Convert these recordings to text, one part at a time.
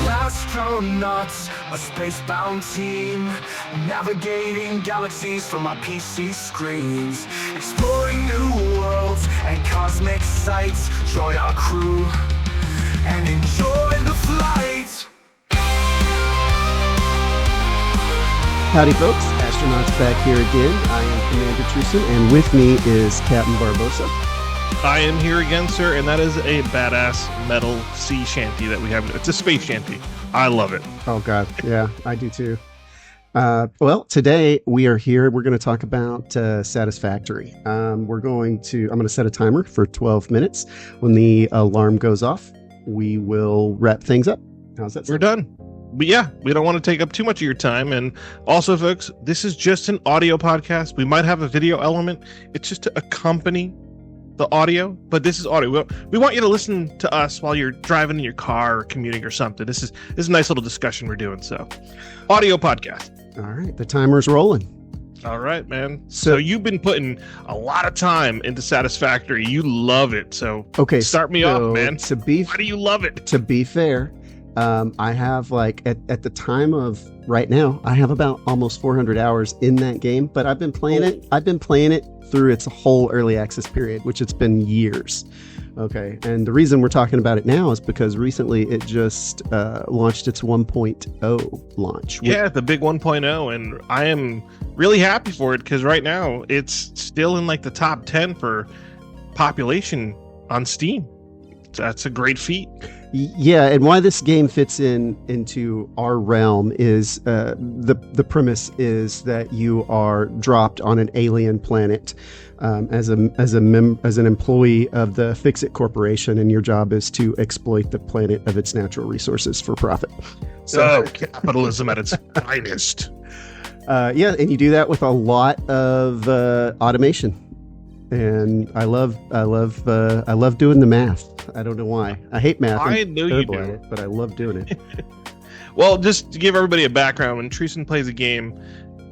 Astro-Nots, a space-bound team, navigating galaxies from our PC screens, exploring new worlds and cosmic sights. Join our crew and enjoy the flight. Howdy folks, Astro-Nots back here again. I am Cmdr.Trusin, and with me is CaptnBarbosa. I am here again, sir, and that is a badass metal sea shanty that we have. It's a space shanty. I love it. Oh god, yeah, I do too. Well, today we are here. We're going to talk about Satisfactory. I'm going to set a timer for 12 minutes. When the alarm goes off, we will wrap things up. How's that sound? We're done. But yeah, we don't want to take up too much of your time. And also, folks, this is just an audio podcast. We might have a video element. It's just to accompany the audio, but this is audio. We want you to listen to us while you're driving in your car or commuting or something. This is a nice little discussion we're doing. So, audio podcast. All right, the timer's rolling. All right, man. So you've been putting a lot of time into Satisfactory. You love it. So okay, start me off, man. Why do you love it? To be fair, I have at the time of right now, I have about almost 400 hours in that game, but I've been playing it. I've been playing it through its whole early access period, which it's been years. Okay, and the reason we're talking about it now is because recently it just launched its 1.0 launch. Yeah, the big 1.0, and I am really happy for it because right now it's still in like the top 10 for population on Steam. That's a great feat. Yeah, and why this game fits into our realm is the premise is that you are dropped on an alien planet as an employee of the Fix-It Corporation, and your job is to exploit the planet of its natural resources for profit. So capitalism at its finest. Yeah, and you do that with a lot of automation. And I love doing the math. I don't know why. I hate math. I know you do, it, but I love doing it. Well, just to give everybody a background, when Trusin plays a game,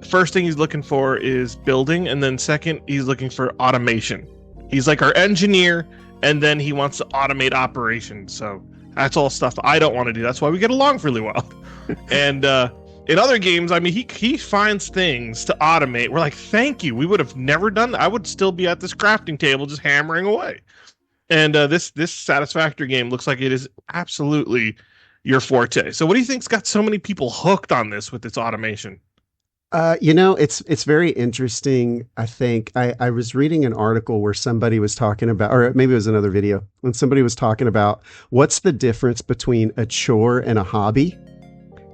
first thing he's looking for is building, and then second, he's looking for automation. He's like our engineer, and then he wants to automate operations. So that's all stuff I don't want to do. That's why we get along really well. And in other games, I mean, he finds things to automate. We're like, thank you. We would have never done that. I would still be at this crafting table just hammering away. And this Satisfactory game looks like it is absolutely your forte. So what do you think's got so many people hooked on this with its automation? It's very interesting. I think I was reading an article where somebody was talking about, or maybe it was another video, when somebody was talking about what's the difference between a chore and a hobby,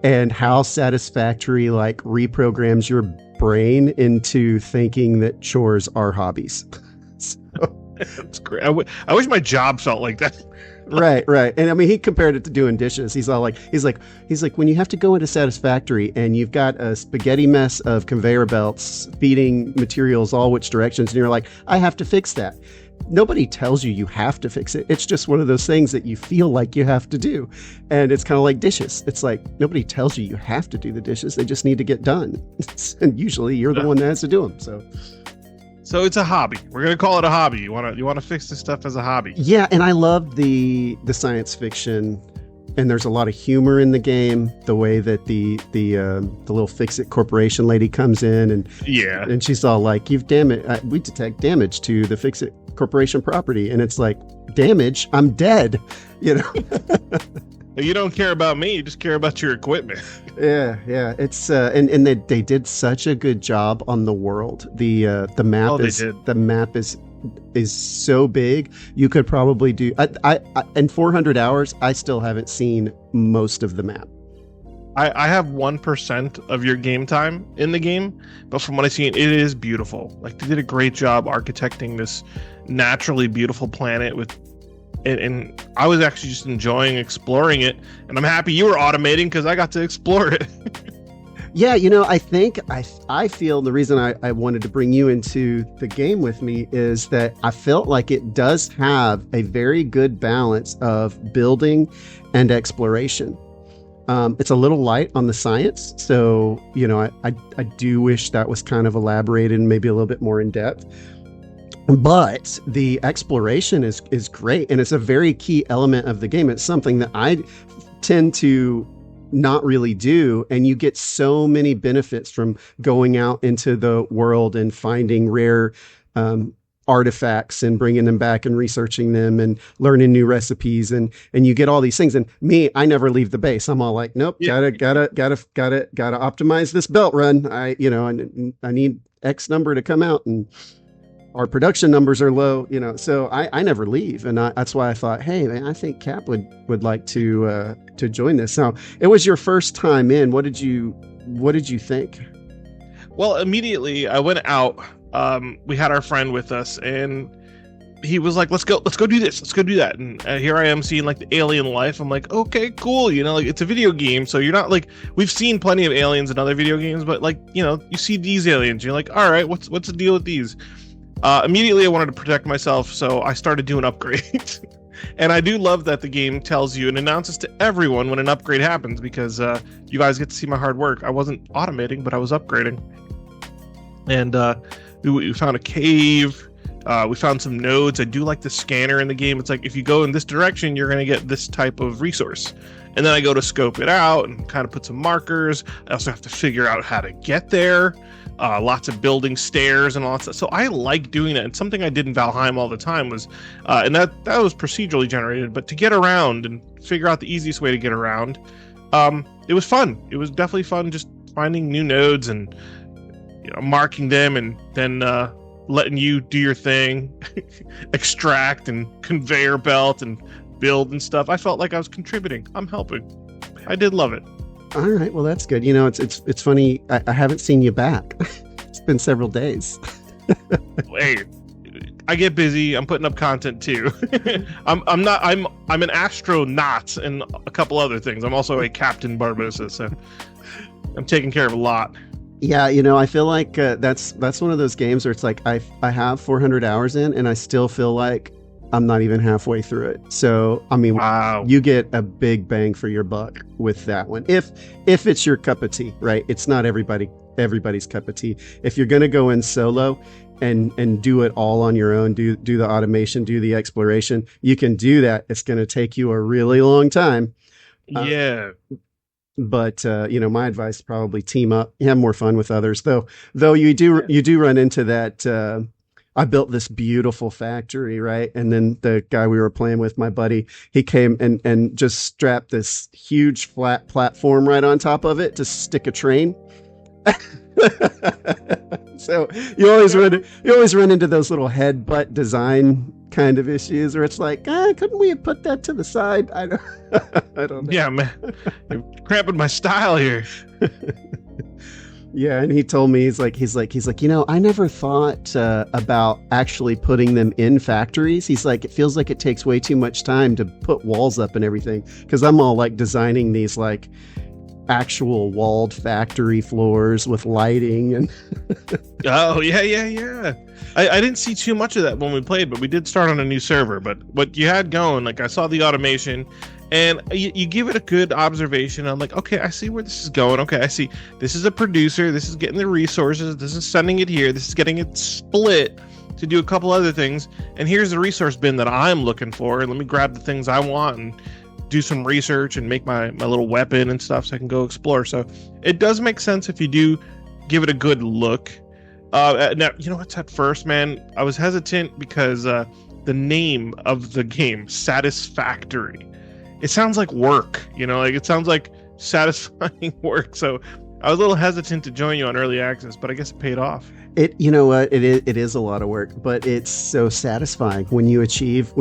and how Satisfactory reprograms your brain into thinking that chores are hobbies. So, that's great. I wish my job felt like that. Right. And I mean, he compared it to doing dishes. He's like, when you have to go into Satisfactory and you've got a spaghetti mess of conveyor belts feeding materials all which directions, and you're like, I have to fix that. Nobody tells you have to fix it. It's just one of those things that you feel like you have to do. And it's kind of like dishes. It's like nobody tells you have to do the dishes. They just need to get done. And usually you're the one that has to do them. So it's a hobby. We're going to call it a hobby. You want to fix this stuff as a hobby. Yeah, and I love the science fiction, and there's a lot of humor in the game. The way that the little Fix-It Corporation lady comes in and she's all like, we detect damage to the Fix-It Corporation property, and it's like, damage? I'm dead. You don't care about me, you just care about your equipment. Yeah. It's and they did such a good job on the world. The map the map is so big. You could probably do I in 400 hours I still haven't seen most of the map. I have 1% of your game time in the game, but from what I've seen, it is beautiful. Like, they did a great job architecting this naturally beautiful planet and I was actually just enjoying exploring it, and I'm happy you were automating because I got to explore it. Yeah, I think I feel the reason I wanted to bring you into the game with me is that I felt like it does have a very good balance of building and exploration. It's a little light on the science, so I do wish that was kind of elaborated and maybe a little bit more in depth. But the exploration is great, and it's a very key element of the game. It's something that I tend to not really do, and you get so many benefits from going out into the world and finding rare artifacts and bringing them back and researching them and learning new recipes, and you get all these things. And me, I never leave the base. I'm all like, nope, gotta optimize this belt run. I need X number to come out, and our production numbers are low, so I never leave. And that's why I thought, hey, man, I think Cap would like to join this. Now, it was your first time in. What did you think? Well, immediately I went out. We had our friend with us, and he was like, let's go do this. Let's go do that. And here I am seeing like the alien life. I'm like, okay, cool. Like it's a video game. So you're not like, we've seen plenty of aliens in other video games, but like, you see these aliens. You're like, all right, what's the deal with these? Immediately I wanted to protect myself, so I started doing upgrades. And I do love that the game tells you and announces to everyone when an upgrade happens, because you guys get to see my hard work. I wasn't automating, but I was upgrading. And we found a cave. We found some nodes. I do like the scanner in the game. It's like, if you go in this direction, you're going to get this type of resource. And then I go to scope it out and kind of put some markers. I also have to figure out how to get there. Lots of building stairs and all that stuff. So I like doing that. And something I did in Valheim all the time was, and that was procedurally generated, but to get around and figure out the easiest way to get around, it was fun. It was definitely fun just finding new nodes and marking them, and then letting you do your thing, extract and conveyor belt and build and stuff. I felt like I was contributing. I'm helping. I did love it. All right, well, that's good. It's funny. I haven't seen you back. It's been several days. Hey, I get busy. I'm putting up content too. I'm an Astro-Nots and a couple other things. I'm also a CaptnBarbosa, so I'm taking care of a lot. Yeah, I feel like that's one of those games where it's like I have 400 hours in, and I still feel like I'm not even halfway through it. So, I mean, wow. You get a big bang for your buck with that one. If it's your cup of tea, right? It's not everybody's cup of tea. If you're going to go in solo and do it all on your own, do the automation, do the exploration, you can do that. It's going to take you a really long time. Yeah. But my advice is probably team up, have more fun with others. Though you do run into that. I built this beautiful factory, right? And then the guy we were playing with, my buddy, he came and just strapped this huge flat platform right on top of it to stick a train. So you always run into those little headbutt design kind of issues where it's like, couldn't we have put that to the side? I don't know. Yeah, man, you're cramping my style here. Yeah, and he told me he's like, I never thought about actually putting them in factories. He's like, it feels like it takes way too much time to put walls up and everything, because I'm all like designing these like actual walled factory floors with lighting and. Oh yeah. I didn't see too much of that when we played, but we did start on a new server. But what you had going, like I saw the automation. And you give it a good observation. I'm like, okay, I see where this is going. Okay, I see this is a producer. This is getting the resources. This is sending it here. This is getting it split to do a couple other things. And here's the resource bin that I'm looking for. And let me grab the things I want and do some research and make my little weapon and stuff so I can go explore. So it does make sense if you do give it a good look. Now, what's at first, man? I was hesitant because the name of the game, Satisfactory. It sounds like work, it sounds like satisfying work. So I was a little hesitant to join you on early access, but I guess it paid off. It is a lot of work, but it's so satisfying when you achieve,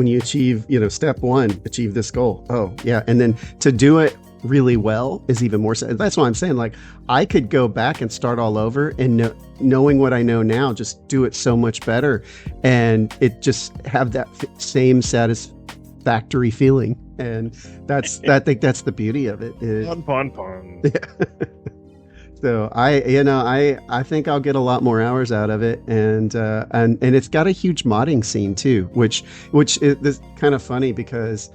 step one, achieve this goal. Oh yeah. And then to do it really well is even more. That's why I'm saying, like, I could go back and start all over and knowing what I know now, just do it so much better. And it just have that same satisfactory feeling. And I think that's the beauty of it. Pon. Yeah. So I think I'll get a lot more hours out of it, and it's got a huge modding scene too, which is kind of funny because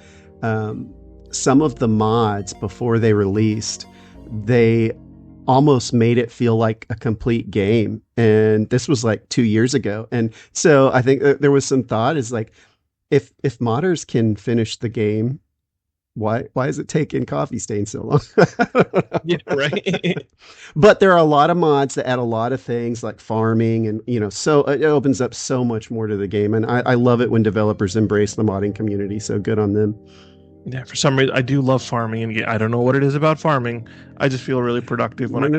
some of the mods before they released, they almost made it feel like a complete game. And this was like 2 years ago. And so I think there was some thought is like, if modders can finish the game, why is it taking Coffee Stain so long? Yeah, right. But there are a lot of mods that add a lot of things like farming and, so it opens up so much more to the game. And I love it when developers embrace the modding community. So good on them. Yeah, for some reason, I do love farming, and I don't know what it is about farming. I just feel really productive when Yeah.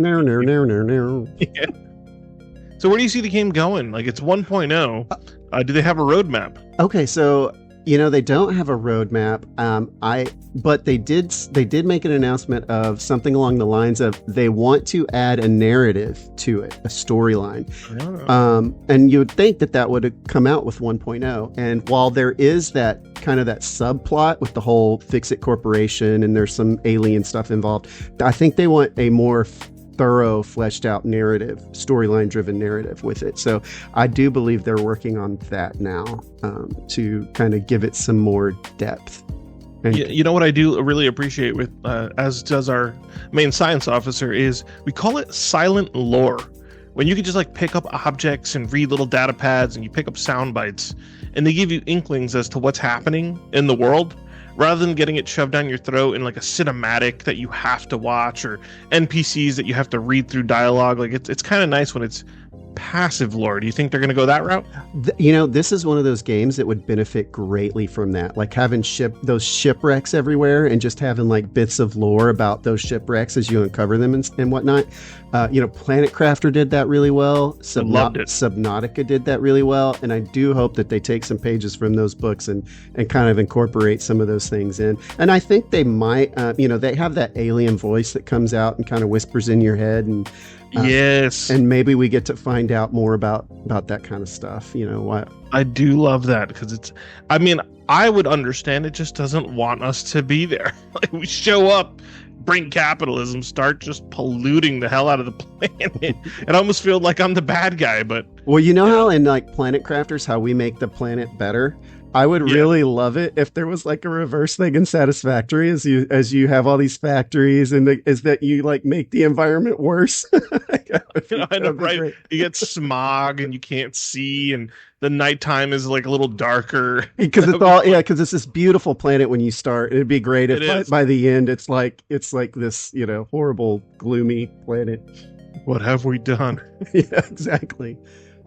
So where do you see the game going? Like, it's 1.0. Do they have a roadmap? Okay, so they don't have a roadmap. But they did make an announcement of something along the lines of they want to add a narrative to it, a storyline. Oh. And you would think that would have come out with 1.0. And while there is that kind of that subplot with the whole Fix-It Corporation and there's some alien stuff involved, I think they want a more thorough, fleshed out narrative, storyline driven narrative with it. So I do believe they're working on that now to kind of give it some more depth. And you know what I do really appreciate with, as does our main science officer, is we call it silent lore. When you can just like pick up objects and read little data pads and you pick up sound bites and they give you inklings as to what's happening in the world, rather than getting it shoved down your throat in like a cinematic that you have to watch or NPCs that you have to read through dialogue. Like it's kind of nice when it's passive lore. Do you think they're going to go that route? This is one of those games that would benefit greatly from that, like having those shipwrecks everywhere and just having like bits of lore about those shipwrecks as you uncover them and whatnot. Planet Crafter did that really well. Loved it. Subnautica did that really well, and I do hope that they take some pages from those books and kind of incorporate some of those things in. And I think they might, they have that alien voice that comes out and kind of whispers in your head, and yes, and maybe we get to find out more about that kind of stuff. What I do love that, because I would understand, it just doesn't want us to be there. Like, we show up, bring capitalism, start just polluting the hell out of the planet. It almost feels like I'm the bad guy, but how in like Planet Crafters, how we make the planet better. I would really love it if there was like a reverse thing in Satisfactory, as you have all these factories, and is that you like make the environment worse. I know, right? Great. You get smog and you can't see, and the nighttime is like a little darker. Because because it's this beautiful planet when you start. It'd be great if by the end it's like this, horrible, gloomy planet. What have we done? Yeah, exactly.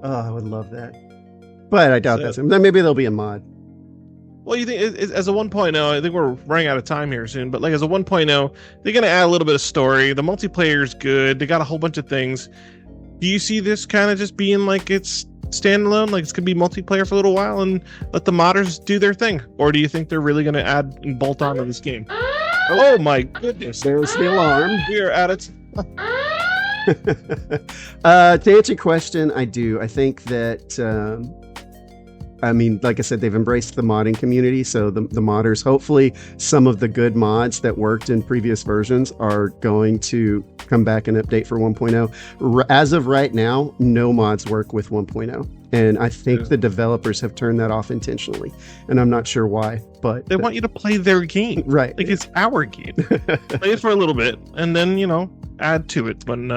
Oh, I would love that. But I doubt that's him. Then maybe there'll be a mod. Well, you think as a 1.0, I think we're running out of time here soon, but like as a 1.0, they're going to add a little bit of story. The multiplayer's good. They got a whole bunch of things. Do you see this kind of just being like it's standalone, like it's going to be multiplayer for a little while and let the modders do their thing? Or do you think they're really going to add and bolt on to this game? Oh my goodness. There's the alarm. We are at it. To answer your question, I do. I think that... like I said, they've embraced the modding community. So the modders, hopefully some of the good mods that worked in previous versions are going to come back and update for 1.0. As of right now, no mods work with 1.0. And I think the developers have turned that off intentionally. And I'm not sure why, but... They want you to play their game. Right. Like, it's our game. Play it for a little bit and then, add to it when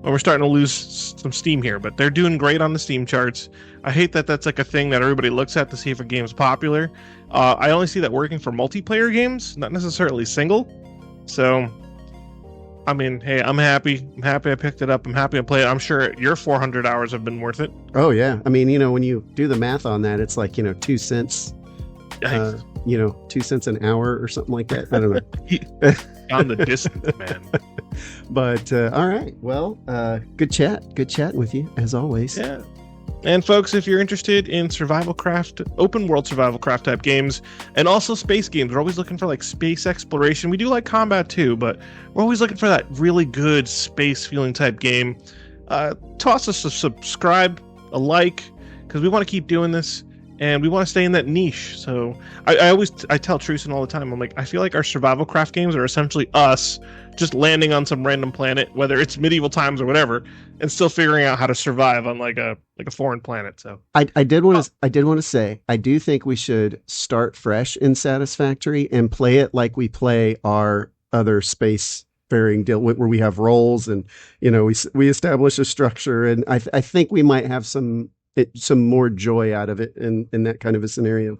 we're starting to lose some steam here. But they're doing great on the Steam charts. I hate that that's like a thing that everybody looks at to see if a game's popular. I only see that working for multiplayer games, not necessarily single. So, hey, I'm happy. I'm happy I picked it up. I'm happy I played it. I'm sure your 400 hours have been worth it. Oh, yeah. when you do the math on that, it's like, 2 cents. 2 cents an hour or something like that. I don't know. On the distance, man. But, all right. Well, good chatting with you, as always. Yeah. And folks, if you're interested in survival craft, open world survival craft type games, and also space games, we're always looking for like space exploration. We do like combat too, but we're always looking for that really good space feeling type game. Toss us a subscribe, a like, because we want to keep doing this. and we want to stay in that niche. So I tell Trusin all the time, I'm like, I feel like our survival craft games are essentially us just landing on some random planet, whether it's medieval times or whatever, and still figuring out how to survive on like a foreign planet. So I did want to say, I do think we should start fresh in Satisfactory and play it like we play our other space faring deal, where we have roles and, you know, we establish a structure, and I think we might have some more joy out of it in that kind of a scenario.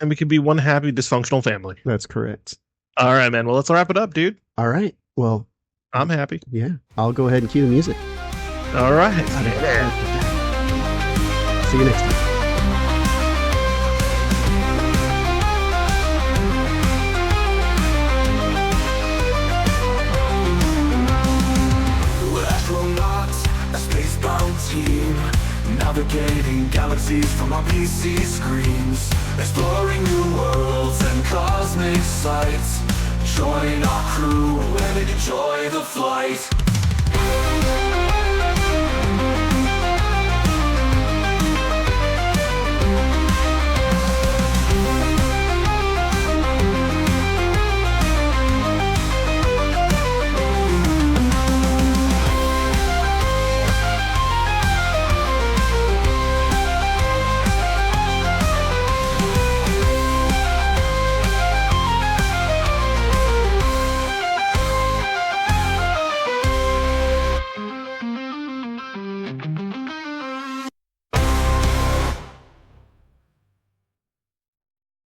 And we could be one happy dysfunctional family. That's correct. All right, man. Well, let's wrap it up, dude. All right. Well, I'm happy. Yeah. I'll go ahead and cue the music. All right. See you next time. Astro-Nots, a space-bound team, navigating galaxies from our PC screens, exploring new worlds and cosmic sights. Join our crew and enjoy the flight.